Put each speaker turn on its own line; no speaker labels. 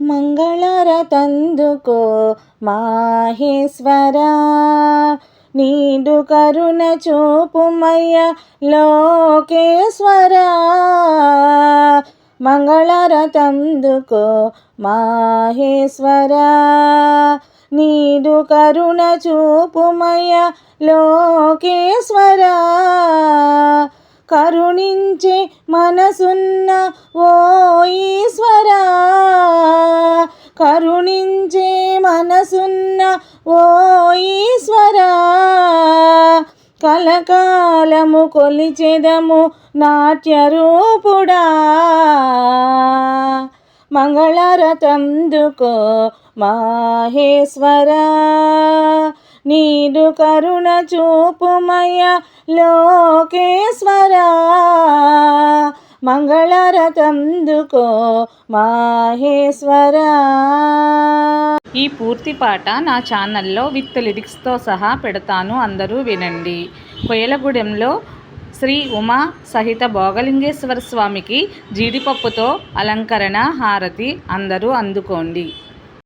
మంగళరతందుకో మాహేశ్వరా, నీదు కరుణ చూపుమయ్య లోకేశ్వరా. మంగళరతందుకో మాహేశ్వరా, నీదు కరుణ చూపుమయ్య లోకేశ్వరా. కరుణించే మనసున్న ఓ ఈశ్వరా, కరుణించే మనసున్న ఓ ఈశ్వరా. కలకాలము కొలిచెదము నాట్యరూపుడా, మంగళరతందుకో మాహేశ్వరా, నీదు కరుణ చూపుమయ్య లోకేశ్వరా. మంగళరతందుకో మాహేశ్వరా.
ఈ పూర్తి పాట నా ఛానల్లో విత్ లిరిక్స్తో సహా పెడతాను, అందరూ వినండి. కొయ్యలగూడెంలో శ్రీ ఉమా సహిత భోగలింగేశ్వర స్వామికి జీడిపప్పుతో అలంకరణ హారతి అందరూ అందుకోండి.